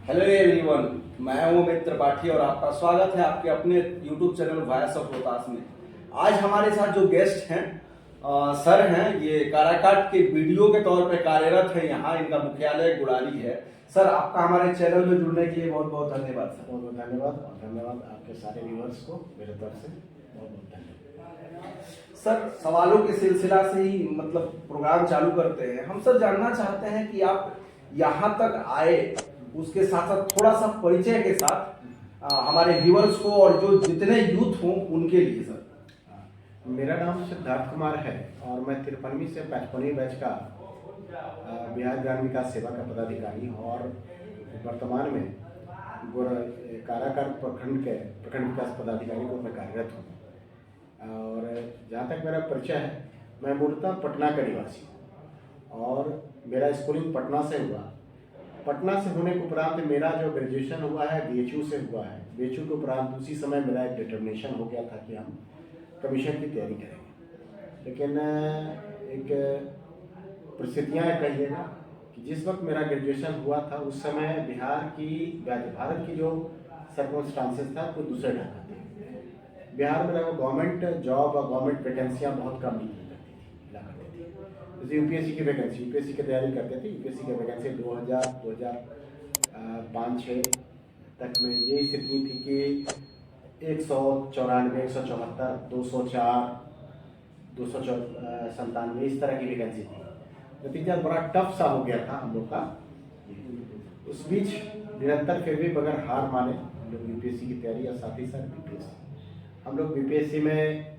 Hello everyone, मैं हूं अमित त्रिपाठी और आपका स्वागत है आपके अपने YouTube channel voice of Rohtas में। आज हमारे साथ जो गेस्ट हैं सर हैं, ये काराकाट के वीडियो के तौर पे कार्यरत है। यहाँ इनका मुख्यालय गुड़ारी है। सर, आपका हमारे चैनल में जुड़ने के लिए बहुत बहुत धन्यवाद सर। बहुत बहुत धन्यवाद और धन्यवाद आपके सारे व्यूअर्स को मेरे तरफ से बहुत बहुत धन्यवाद। सर, सवालों के सिलसिला से ही प्रोग्राम चालू करते हैं। हम सर जानना चाहते हैं कि आप यहाँ तक आए, उसके साथ साथ थोड़ा सा परिचय के साथ हमारे व्यूअर्स को और जो जितने यूथ हों उनके लिए सर। मेरा नाम सिद्धार्थ कुमार है और मैं 53वीं से 55वीं बैच का बिहार ग्रामीण विकास सेवा का पदाधिकारी हूँ और वर्तमान में काराकाट प्रखंड विकास पदाधिकारी को मैं कार्यरत हूँ। और जहाँ तक मेरा परिचय है, मैं मूलतः पटना का निवासी हूँ और मेरा स्कूलिंग पटना से हुआ। पटना से होने के उपरांत मेरा जो ग्रेजुएशन हुआ है BHU से हुआ है। BHU के उपरांत उसी समय मेरा एक डिटर्मिनेशन हो गया था कि हम कमीशन की तैयारी करेंगे। लेकिन एक परिस्थितियाँ कहिएगा कि जिस वक्त मेरा ग्रेजुएशन हुआ था उस समय भारत की जो सर्कमस्टांसेस था कुछ दूसरे ढंग का था। बिहार में गवर्नमेंट जॉब और गवर्नमेंट वैकेंसियाँ बहुत कम मिला करती थी। जैसे यूपीएससी की तैयारी करते थे। यूपीएससी की वैकेंसी 2005-06 तक में ये स्थिति थी कि 194, 174, 204, 297 इस तरह की वैकेंसी थी। नतीजा बड़ा टफ सा हो गया था हम लोग का। उस बीच निरंतर फिर भी बगैर हार माने हम लोग यूपीएससी की तैयारी और साथ ही साथ बीपीएससी। हम लोग बीपीएससी में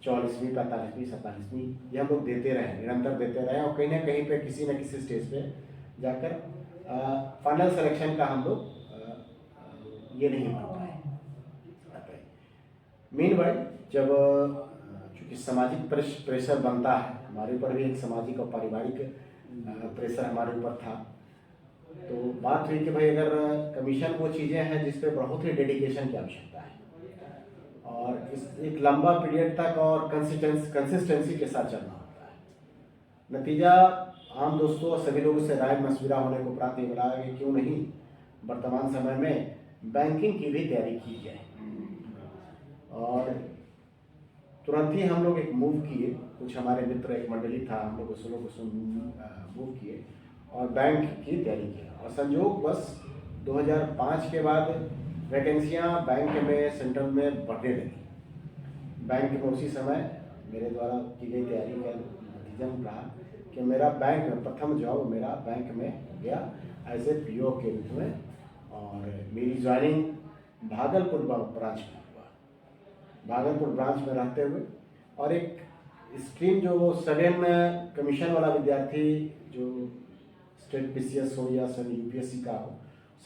44वीं, 45वीं, 47वीं ये हम लोग देते रहे, निरंतर देते रहे और कहीं ना कहीं पे किसी न किसी स्टेज पे जाकर फाइनल सिलेक्शन का हम लोग ये नहीं बन पाए। मीनवाइल जब चूँकि सामाजिक प्रेशर बनता है, हमारे ऊपर भी एक सामाजिक और पारिवारिक प्रेशर हमारे ऊपर था, तो बात हुई कि भाई अगर कमीशन वो चीज़ें हैं जिस पे बहुत ही डेडिकेशन की आवश्यकता है और इस एक लंबा पीरियड तक और कंसिस्टेंसी के साथ चलना होता है। नतीजा आम दोस्तों और सभी लोगों से राय मशविरा होने को प्राप्त ये मिला कि क्यों नहीं वर्तमान समय में बैंकिंग की भी तैयारी की जाए। और तुरंत ही हम लोग एक मूव किए, कुछ हमारे मित्र एक मंडली था, हम लोग उस लोग मूव किए और बैंक की तैयारी किया। और संयोग बस 2005 के बाद वैकेंसियाँ बैंक में सेंट्रल में बढ़ने लगी। बैंक में उसी समय मेरे द्वारा की गई तैयारी का नतीजा रहा कि मेरा बैंक में प्रथम जॉब मेरा बैंक में हो गया एज ए PO के रूप में। और मेरी ज्वाइनिंग भागलपुर ब्रांच में हुआ। भागलपुर ब्रांच में रहते हुए और एक स्ट्रीम जो सडन कमीशन वाला विद्यार्थी जो स्टेट PCS हो या सडन UPSC का हो,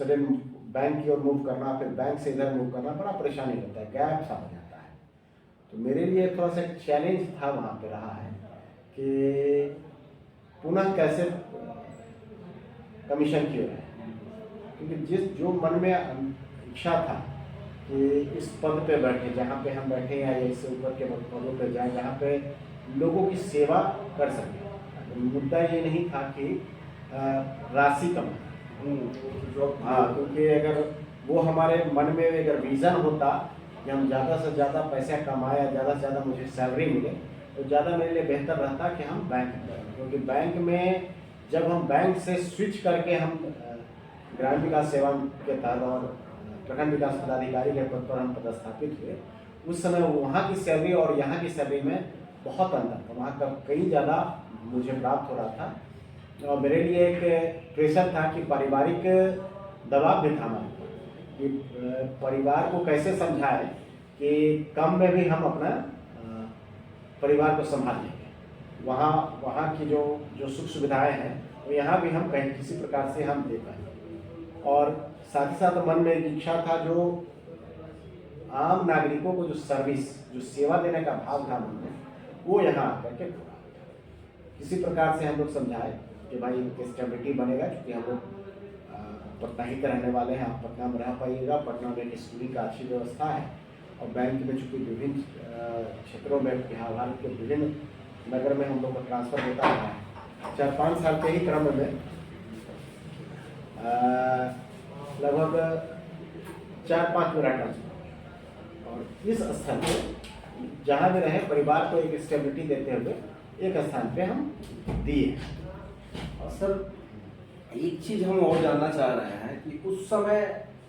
सडन बैंक की ओर मूव करना, फिर बैंक से इधर मूव करना बड़ा परेशानी होता है, गैप सा हो जाता है। तो मेरे लिए थोड़ा सा एक चैलेंज था वहाँ पे रहा है कि पुनः कैसे कमीशन की ओर है, क्योंकि जो मन में इच्छा था कि इस पद पे बैठे, जहाँ पे हम बैठे या इससे ऊपर के पदों पे जाएं जहाँ पे लोगों की सेवा कर सकें। मुद्दा ये नहीं था कि राशि कमाना। हाँ, क्योंकि अगर वो हमारे मन में अगर विज़न होता कि हम ज़्यादा से ज़्यादा पैसा कमाए, ज़्यादा से ज़्यादा मुझे सैलरी मिले, तो ज़्यादा मेरे लिए बेहतर रहता कि हम बैंक में। क्योंकि बैंक में जब हम बैंक से स्विच करके हम ग्रामीण विकास सेवा के तहत और प्रखंड विकास पदाधिकारी के पद पर हम पदस्थापित हुए, उस समय वहाँ की सैलरी और यहाँ की सैलरी में बहुत अंतर था। वहाँ का कहीं ज़्यादा मुझे प्राप्त हो रहा था और मेरे लिए एक प्रेशर था कि पारिवारिक दबाव भी था हमारे ऊपर कि परिवार को कैसे समझाएं कि कम में भी हम अपना परिवार को संभाल लेंगे। वहाँ की जो सुख सुविधाएं हैं वो यहाँ भी हम कहीं किसी प्रकार से हम दे पाएंगे। और साथ ही साथ मन में एक इच्छा था जो आम नागरिकों को जो सर्विस, जो सेवा देने का भाव था मन में, वो यहाँ आकर के पूरा किसी प्रकार से हम लोग समझाए कि भाई स्टेबिलिटी बनेगा। क्योंकि हम लोग पटना ही के रहने वाले हैं, आप पटना में रह पाइएगा। पटना में एक स्कूलिंग का अच्छी व्यवस्था है और बैंक में चूँकि विभिन्न क्षेत्रों में बिहार भारत के विभिन्न नगर में हम लोग का ट्रांसफ़र होता है। 4-5 साल के ही क्रम में लगभग 4-5 मेरा ट्रांसफर, और इस स्थान पे जहाँ भी रहे परिवार को एक स्टेबिलिटी देते हुए एक स्थान पे हम दिए। और सर एक चीज हम और जानना चाह रहे हैं कि उस समय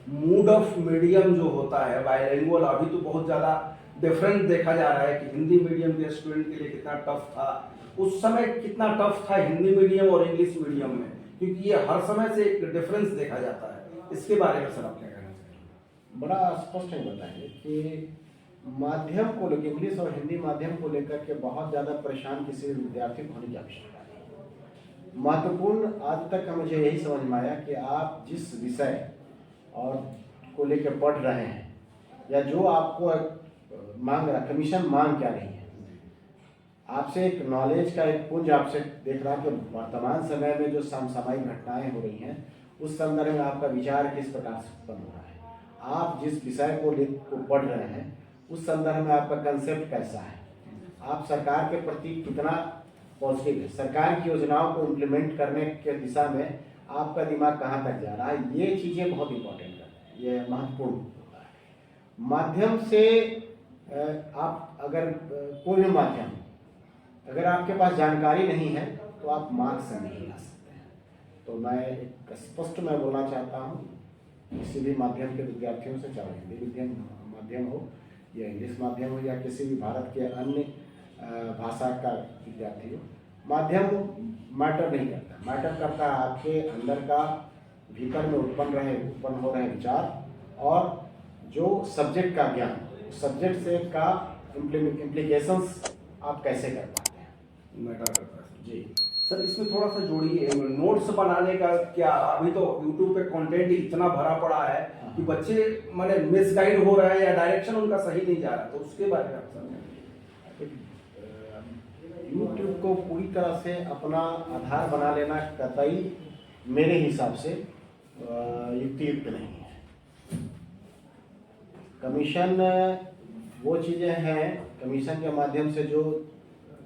मूड ऑफ मीडियम जो होता है बाइलिंगुअल, अभी तो बहुत ज़्यादा डिफरेंट देखा जा रहा है कि हिंदी मीडियम के स्टूडेंट के लिए कितना टफ था, उस समय कितना टफ था हिंदी मीडियम और इंग्लिश मीडियम में, क्योंकि ये हर समय से एक डिफरेंस देखा जाता है। इसके बारे में सर आप क्या कहना चाहिए? बड़ा स्पष्ट है बताएंगे कि माध्यम को लेकर, इंग्लिश और हिंदी माध्यम को लेकर के बहुत ज़्यादा परेशान किसी विद्यार्थी को होने की आवश्यकता नहीं। महत्वपूर्ण आज तक मुझे यही समझ में आया कि आप जिस विषय और को लेकर पढ़ रहे हैं या जो आपको मांग रहा, कमीशन मांग क्या रही है, आपसे एक नॉलेज का एक पुंज आपसे देख रहा कि वर्तमान समय में जो समसामयिक घटनाएं हो रही हैं उस संदर्भ में आपका विचार किस प्रकार से उत्पन्न हो रहा है, आप जिस विषय को पढ़ रहे हैं उस संदर्भ में आपका कंसेप्ट कैसा है, आप सरकार के प्रति कितना पॉजिटिव है, सरकार की योजनाओं को इम्प्लीमेंट करने के दिशा में आपका दिमाग कहाँ तक जा रहा है, ये चीज़ें बहुत इंपॉर्टेंट है, ये महत्वपूर्ण होता है। माध्यम से आप अगर कोई भी माध्यम, अगर आपके पास जानकारी नहीं है तो आप मार्क्स से नहीं ला सकते हैं। तो मैं एक स्पष्ट मैं बोलना चाहता हूँ किसी भी माध्यम के विद्यार्थियों से, चाहे हिंदी माध्यम हो या इंग्लिश माध्यम हो या किसी भी भारत के अन्य भाषा का विद्यार्थी हो, माध्यम मैटर नहीं करता, मैटर करता है आपके अंदर का भीतर में उत्पन्न हो रहे विचार और जो सब्जेक्ट का ज्ञान, सब्जेक्ट से का इम्प्लीकेशंस आप कैसे कर पाते हैं, मैटर करता है जी। सर इसमें थोड़ा सा जोड़िए, नोट्स बनाने का क्या, अभी तो यूट्यूब पे कंटेंट ही इतना भरा पड़ा है कि बच्चे माने मिसगाइड हो रहे हैं या डायरेक्शन उनका सही नहीं जा रहा, तो उसके बारे में आप समझें। यूट्यूब को पूरी तरह से अपना आधार बना लेना कतई मेरे हिसाब से युक्तियुक्त नहीं है। कमीशन वो चीज़ें हैं, कमीशन के माध्यम से जो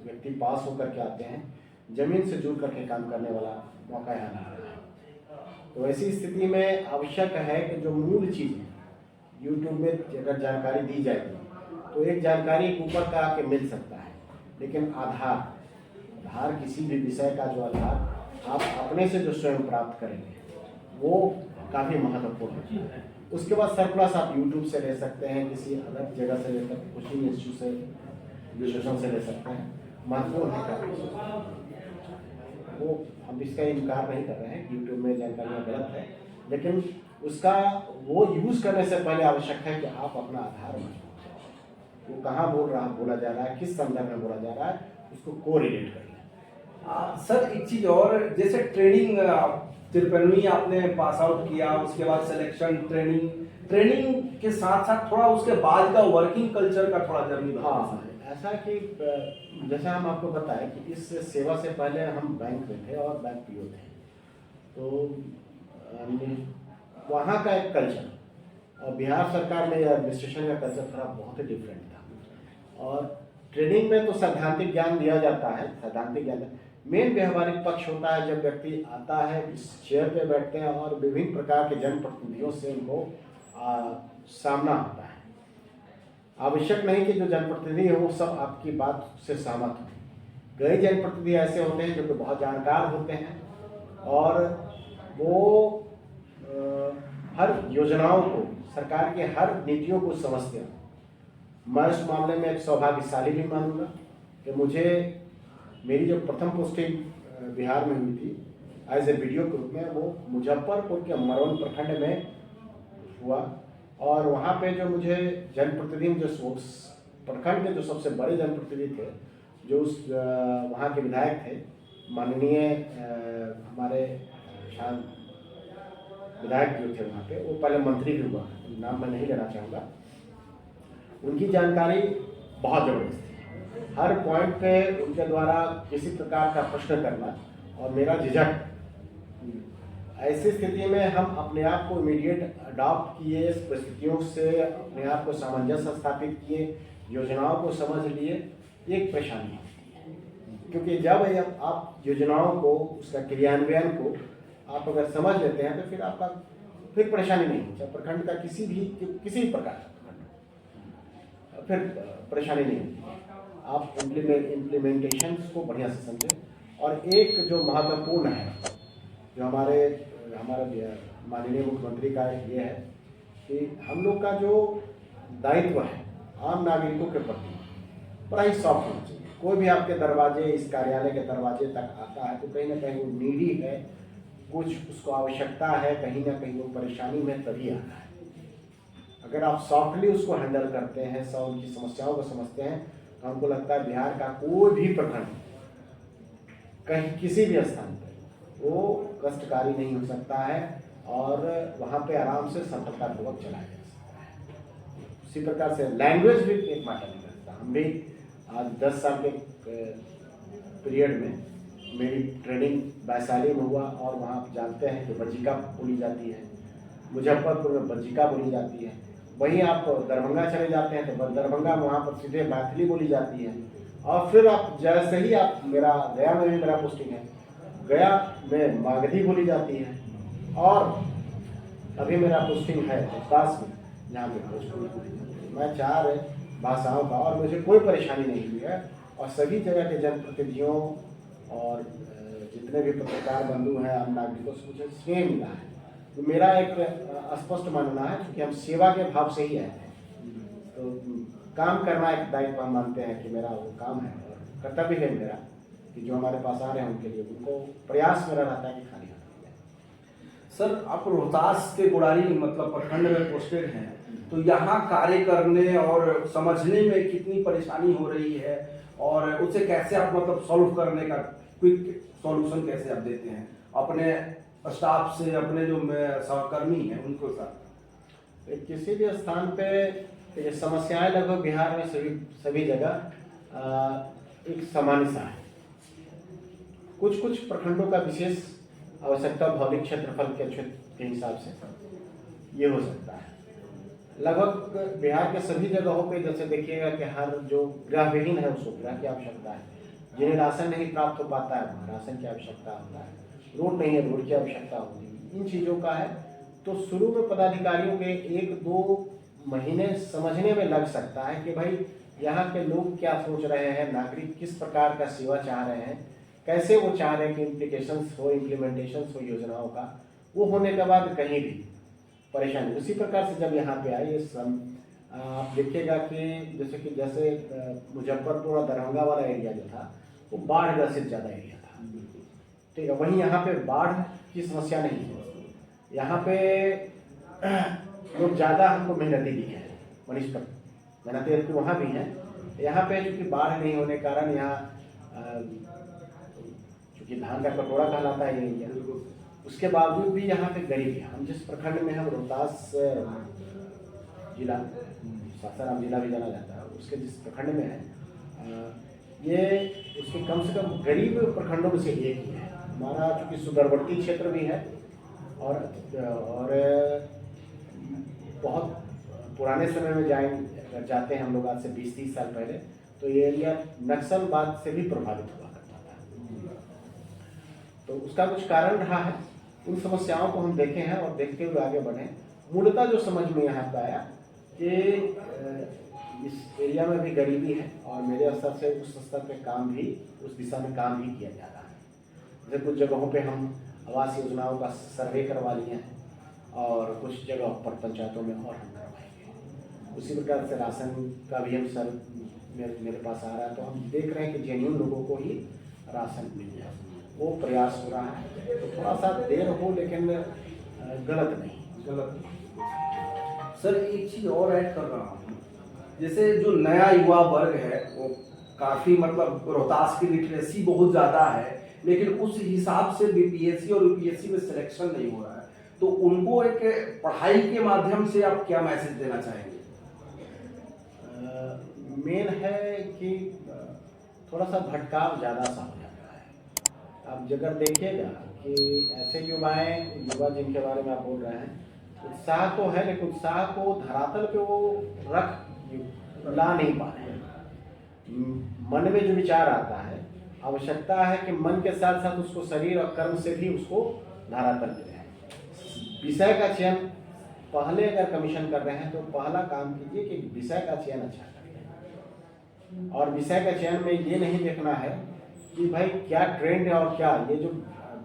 व्यक्ति पास होकर के आते हैं, जमीन से जुड़ करके काम करने वाला मौका यहाँ नहीं रहा है। तो ऐसी स्थिति में आवश्यक है कि जो मूल चीज़ है यूट्यूब में अगर जानकारी दी जाएगी तो एक जानकारी ऊपर का आके मिल सकता है, लेकिन आधार किसी भी विषय का जो आधार आप अपने से जो स्वयं प्राप्त करेंगे वो काफ़ी महत्वपूर्ण है। उसके बाद सरप्लस आप यूट्यूब से ले सकते हैं, किसी अलग जगह से लेकर कोचिंग इंस्टीट्यूशन से ले सकते हैं, महत्वपूर्ण है। वो हम इसका इनकार नहीं कर रहे हैं कि यूट्यूब में जानकारियाँ गलत है, लेकिन उसका वो यूज़ करने से पहले आवश्यक है कि आप अपना आधार वो कहाँ बोला जा रहा है, किस संदर्भ में बोला जा रहा है, उसको कोरिलेट कर लें। सर एक चीज और, जैसे ट्रेनिंग 53वीं आपने पास आउट किया, उसके बाद सिलेक्शन, ट्रेनिंग के साथ साथ थोड़ा उसके बाद का वर्किंग कल्चर का थोड़ा जर्नी। हाँ, ऐसा कि जैसा हम आपको बताएं कि इस सेवा से पहले हम बैंक में थे और बैंक पीओ थे, तो वहाँ का एक कल्चर और बिहार सरकार में एडमिनिस्ट्रेशन का कल्चर थोड़ा बहुत ही डिफरेंट था। और ट्रेनिंग में तो सैद्धांतिक ज्ञान दिया जाता है, सैद्धांतिक ज्ञान मेन व्यवहारिक पक्ष होता है जब व्यक्ति आता है, इस चेयर पे बैठते हैं और विभिन्न प्रकार के जनप्रतिनिधियों से उनको सामना होता है। आवश्यक नहीं कि जो जनप्रतिनिधि हो वो सब आपकी बात से सहमत हो, कई जनप्रतिनिधि ऐसे होते हैं जो कि बहुत जानकार होते हैं और वो हर योजनाओं को, सरकार के हर नीतियों को समझते हैं। मैं इस मामले में एक सौभाग्यशाली भी मानूंगा कि मुझे मेरी जो प्रथम पोस्टिंग बिहार में हुई थी एज ए वीडियो के रूप में, वो मुजफ्फरपुर के मरवन प्रखंड में हुआ और वहाँ पे जो मुझे जनप्रतिनिधि, जो प्रखंड के जो सबसे बड़े जनप्रतिनिधि थे, जो उस वहाँ के विधायक थे, माननीय हमारे विधायक जो थे वहाँ पे, वो पहले मंत्री भी हुआ, नाम मैं नहीं लेना चाहूँगा, उनकी जानकारी बहुत ज़बरदस्त थी। हर पॉइंट पे उनके द्वारा किसी प्रकार का प्रश्न करना और मेरा झिझक, ऐसी स्थिति में हम अपने आप को इमीडिएट अडॉप्ट किए, इस परिस्थितियों से अपने आप को सामंजस्य स्थापित किए, योजनाओं को समझ लिए। एक परेशानी होती है क्योंकि जब आप योजनाओं को, उसका क्रियान्वयन को आप अगर समझ लेते हैं तो फिर आपका फिर परेशानी नहीं होती, चाहे प्रखंड का किसी भी प्रकार का प्रखंड, फिर परेशानी नहीं होती। आप इम्प्लीमेंटेशन को बढ़िया से समझें। और एक जो महत्वपूर्ण है, जो हमारे माननीय मुख्यमंत्री का ये है कि हम लोग का जो दायित्व है आम नागरिकों के प्रति बड़ा ही सॉफ्ट होना चाहिए। कोई भी आपके दरवाजे, इस कार्यालय के दरवाजे तक आता है तो कहीं ना कहीं वो नीडी है, कुछ उसको आवश्यकता है, कहीं ना कहीं वो परेशानी में तभी आता है। अगर आप सॉफ्टली उसको हैंडल करते हैं, उनकी समस्याओं को समझते हैं, तो हमको लगता है बिहार का कोई भी प्रखंड कहीं किसी भी स्थान पर वो कष्टकारी नहीं हो सकता है और वहाँ पे आराम से सफलतापूर्वक चलाया जा सकता है। उसी प्रकार से लैंग्वेज भी एक मैटर नहीं करता। हम भी आज 10 साल के पीरियड में मेरी ट्रेनिंग वैशाली में हुआ और वहाँ आप जानते हैं कि बज्जिका बोली जाती है, मुजफ्फरपुर में बज्जिका बोली जाती है। वहीं आप दरभंगा चले जाते हैं तो दरभंगा में वहाँ पर सीधे मैथिली बोली जाती है। और फिर आप जैसे ही आप गया में भी मेरा पोस्टिंग है, गया में मागधी बोली जाती है। और अभी मेरा पोस्टिंग है रोहतास में, जहाँ पे भोजपुरी बोली जाती है। मैं 4 भाषाओं का, और मुझे कोई परेशानी नहीं हुई है। और सभी जगह के जनप्रतिनिधियों और जितने भी पत्रकार बंधु हैं, आम नागरिकों से मुझे स्नेह मिला है। तो मेरा एक स्पष्ट मानना है कि हम सेवा के भाव से ही आए हैं, तो काम करना एक दायित्व हम मानते हैं कि मेरा वो काम है और कर्तव्य है मेरा कि जो हमारे पास आ रहे हैं उनके लिए उनको प्रयास मेरा रहता है कि खाली हाथ जाए। सर, आप रोहतास के गुड़ारी मतलब प्रखंड में पोस्टेड हैं, तो यहाँ कार्य करने और समझने में कितनी परेशानी हो रही है और उसे कैसे आप मतलब सॉल्व करने का क्विक सॉल्यूशन कैसे आप देते हैं अपने स्टाफ से, अपने जो सहकर्मी हैं उनको साथ? किसी भी स्थान पे ये समस्याएं लगभग बिहार में सभी जगह एक सामान्य सा है। कुछ प्रखंडों का विशेष आवश्यकता भौगोलिक क्षेत्रफल के हिसाब से ये हो सकता है। लगभग बिहार के सभी जगहों पे जैसे देखिएगा कि हर जो गृहविहीन है उसको गृह की आवश्यकता है, जिन्हें राशन नहीं प्राप्त हो पाता है वहाँ राशन की आवश्यकता होता है, रोड नहीं है रोड की आवश्यकता होती है, इन चीज़ों का है। तो शुरू में पदाधिकारियों के 1-2 महीने समझने में लग सकता है कि भाई यहाँ के लोग क्या सोच रहे हैं, नागरिक किस प्रकार का सेवा चाह रहे हैं, कैसे वो चाह रहे हैं कि इम्प्लीमेंटेशंस हो योजनाओं का। वो होने के बाद कहीं भी परेशानी। उसी प्रकार से जब यहाँ पे आए आप देखिएगा कि जैसे मुजफ्फरपुर और दरभंगा वाला एरिया जो था वो बाढ़ ग्रसित ज़्यादा एरिया था, ठीक है। वहीं यहाँ पे बाढ़ की समस्या नहीं है, यहाँ पे लोग ज़्यादा हमको मेहनती दिखे हैं, मेहनती तो वहाँ भी हैं। यहाँ पे चूँकि बाढ़ नहीं होने के कारण यहाँ चूँकि धान का कटोरा कहलाता है ये एरिया, उसके बावजूद भी यहाँ पे गरीबी है। हम जिस प्रखंड में हम रोहतास जिला, सासाराम जिला भी जाना जाता है, उसके जिस प्रखंड में है ये उसके कम से कम गरीब प्रखंडों में से एक ही है। हमारा चूँकि सुदूरवर्ती क्षेत्र भी है और बहुत पुराने समय में जाते हैं हम लोग, आज से 20-30 साल पहले, तो ये एरिया नक्सलवाद से भी प्रभावित हुआ करता था। तो उसका कुछ कारण रहा है। उन समस्याओं को हम देखे हैं और देखते हुए आगे बढ़े। मूलतः जो समझ में यहाँ पे आया कि इस एरिया में भी गरीबी है और मेरे स्तर से उस स्तर पे काम भी, उस दिशा में काम भी किया जा रहा है। जैसे कुछ जगहों पे हम आवास योजनाओं का सर्वे करवा लिए हैं और कुछ जगहों पर पंचायतों में और हम करवाएंगे। उसी प्रकार से राशन का भी हम मेरे पास आ रहा है, तो हम देख रहे हैं कि जेन्युइन लोगों को ही राशन मिल जाए, वो प्रयास हो रहा है। तो थोड़ा सा देर हो लेकिन गलत नहीं। सर, एक चीज़ और ऐड कर रहा हूँ, जैसे जो नया युवा वर्ग है वो काफ़ी मतलब रोहतास की लिटरेसी बहुत ज़्यादा है, लेकिन उस हिसाब से बीपीएससी और यूपीएससी में सिलेक्शन नहीं हो रहा है, तो उनको एक पढ़ाई के माध्यम से आप क्या मैसेज देना चाहेंगे? मेन है कि थोड़ा सा भटकाव ज़्यादा सा हो जाता है। आप अगर देखिएगा कि ऐसे युवा जिनके बारे में आप बोल रहे हैं, उत्साह तो है लेकिन उत्साह को धरातल पे वो ला नहीं पा रहे हैं। मन में जो विचार आता है, आवश्यकता है कि मन के साथ साथ उसको शरीर और कर्म से भी उसको धरातल पे है। विषय का चयन पहले अगर कमीशन कर रहे हैं तो पहला काम कीजिए कि विषय का चयन अच्छा करें। और विषय का चयन में ये नहीं देखना है कि भाई क्या ट्रेंड है और क्या, ये जो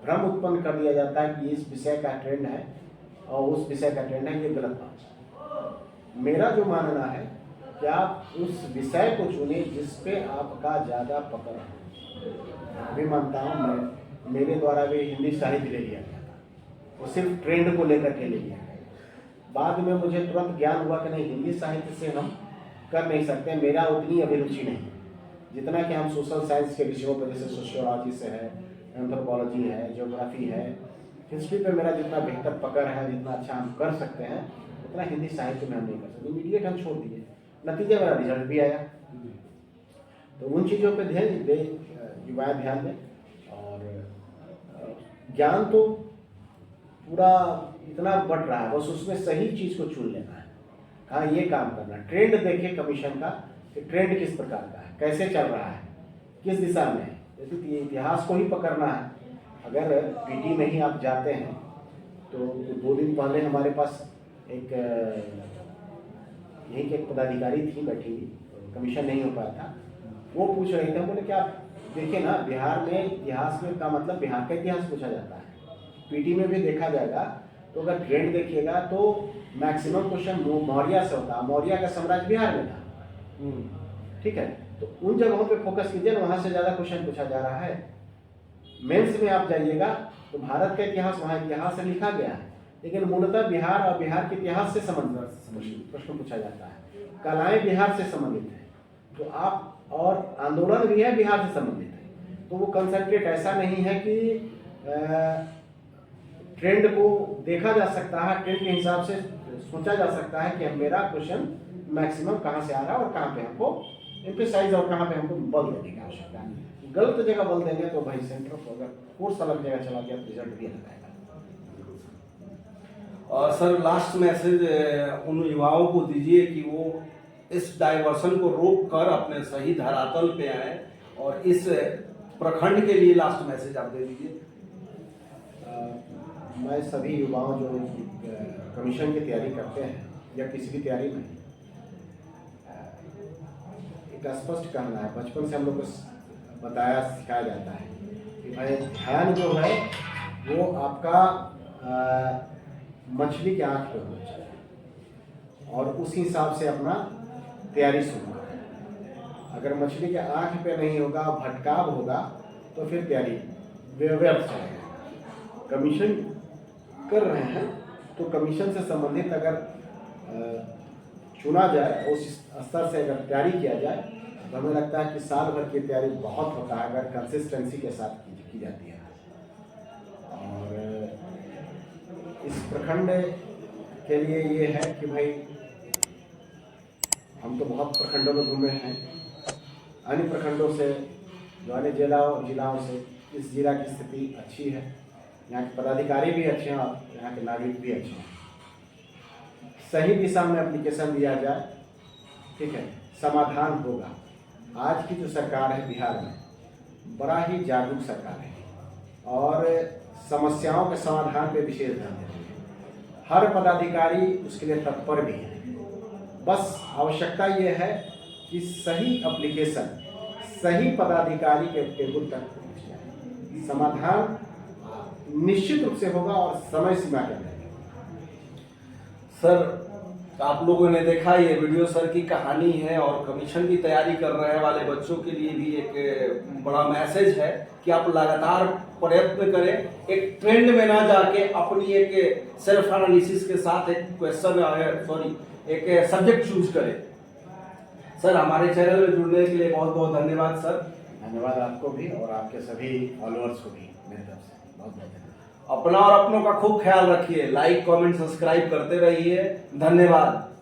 भ्रम उत्पन्न कर दिया जाता है कि इस विषय का ट्रेंड है और उस विषय का ट्रेंड है, ये गलत बात है। मेरा जो मानना है कि आप उस विषय को चुने जिस पे आपका ज़्यादा पकड़ है। मैं मानता हूँ, मैं मेरे द्वारा भी हिंदी साहित्य ले लिया गया था, वो सिर्फ ट्रेंड को लेकर के ले लिया गया। बाद में मुझे तुरंत ज्ञान हुआ कि नहीं, हिंदी साहित्य से हम कर नहीं सकते, मेरा उतनी अभिरुचि नहीं है जितना कि हम सोशल साइंस के विषयों पर, जैसे सोशियोलॉजी से है, एंथ्रोपोलॉजी है, ज्योग्राफी है, हिस्ट्री पे मेरा जितना बेहतर पकड़ है, जितना अच्छा हम कर सकते हैं उतना हिंदी साहित्य में हम नहीं कर सकते। इमीडिएट हम छोड़ दिए, नतीजा मेरा रिजल्ट भी आया। तो उन चीज़ों पे ध्यान दे, युवा ध्यान दें। और ज्ञान तो पूरा इतना बढ़ रहा है, बस उसमें सही चीज़ को चुन लेना है, कहाँ ये काम करना। ट्रेंड देखिए कमीशन का कि ट्रेंड किस प्रकार का है, कैसे चल रहा है, किस दिशा में है। जैसे इतिहास को ही पकड़ना है, अगर पीटी में ही आप जाते हैं तो 2 दिन पहले हमारे पास एक यहीं के एक पदाधिकारी थी बैठी हुई, कमीशन नहीं हो पाया था, वो पूछ रहे थे। बोले क्या देखिए ना, बिहार में इतिहास में का मतलब बिहार का इतिहास पूछा जाता है, पीटी में भी देखा जाएगा। तो अगर ट्रेंड देखिएगा तो मैक्सिमम क्वेश्चन मौर्य से होता है, मौर्य का साम्राज्य बिहार में था, ठीक है। तो उन जगहों पे फोकस कीजिए, वहाँ से ज़्यादा क्वेश्चन पूछा जा रहा है। मेंस में आप जाइएगा तो भारत का इतिहास वहाँ इतिहास से लिखा गया है, लेकिन मूलतः बिहार और बिहार के इतिहास से संबंधित प्रश्न पूछा जाता है। कलाएं बिहार से संबंधित है, तो आप, और आंदोलन भी है बिहार से संबंधित है। तो वो कंसंट्रेट ऐसा नहीं है कि ट्रेंड को देखा जा सकता है, ट्रेंड के हिसाब से सोचा जा सकता है कि मेरा क्वेश्चन मैक्सिमम कहाँ से आ रहा है और कहाँ पे हमको एम्फेसाइज और कहाँ पे हमको बल देने की आवश्यकता है। गलत जगह बल देंगे तो भाई सेंटर को अगर कोर्स अलग जगह चला गया तो रिजल्ट भी अलग आएगा। और सर लास्ट मैसेज उन युवाओं को दीजिए कि वो इस डाइवर्सन को रोक कर अपने सही धरातल पे आए, और इस प्रखंड के लिए लास्ट मैसेज आप दे दीजिए। मैं सभी युवाओं जो कमीशन की तैयारी करते हैं या किसी की तैयारी में, एक स्पष्ट कहना है, बचपन से हम लोग को बताया सिखाया जाता है कि भाई ध्यान जो है वो आपका मछली के आँख पे होना चाहिए, और उस हिसाब से अपना तैयारी शुरू करें। अगर मछली के आँख पे नहीं होगा, भटकाव होगा, तो फिर तैयारी व्यर्थ जाएगा। कमीशन कर रहे हैं तो कमीशन से संबंधित अगर चुना जाए, उस स्तर से अगर तैयारी किया जाए तो हमें लगता है कि साल भर की तैयारी बहुत होता है अगर कंसिस्टेंसी के साथ की जाती है। और इस प्रखंड के लिए ये है कि भाई हम तो बहुत प्रखंडों में घूमे हैं, अन्य प्रखंडों से, जो अन्य जिलाओं से इस जिला की स्थिति अच्छी है, यहाँ के पदाधिकारी भी अच्छे हैं और यहाँ के नागरिक भी अच्छे हैं। सही दिशा में एप्लीकेशन दिया जाए, ठीक है, समाधान होगा। आज की जो सरकार है बिहार में, बड़ा ही जागरूक सरकार है और समस्याओं के समाधान पे विशेष ध्यान देती है। हर पदाधिकारी उसके लिए तत्पर भी है। बस आवश्यकता ये है कि सही एप्लीकेशन सही पदाधिकारी के टेबल तक पहुँच जाए, समाधान निश्चित रूप से होगा और समय सीमा के अंदर। सर आप लोगों ने देखा ये वीडियो सर की कहानी है, और कमीशन की तैयारी कर रहे वाले बच्चों के लिए भी एक बड़ा मैसेज है कि आप लगातार प्रयत्न करें, एक ट्रेंड में ना जाके अपनी एक सेल्फ एनालिसिस के साथ एक एक सब्जेक्ट चूज करें। सर हमारे चैनल में जुड़ने के लिए बहुत बहुत धन्यवाद सर। धन्यवाद आपको भी और आपके सभी फॉलोअर्स को भी मेरी तरफ से बहुत बहुत धन्यवाद। अपना और अपनों का खूब ख्याल रखिए, लाइक कमेंट सब्सक्राइब करते रहिए। धन्यवाद।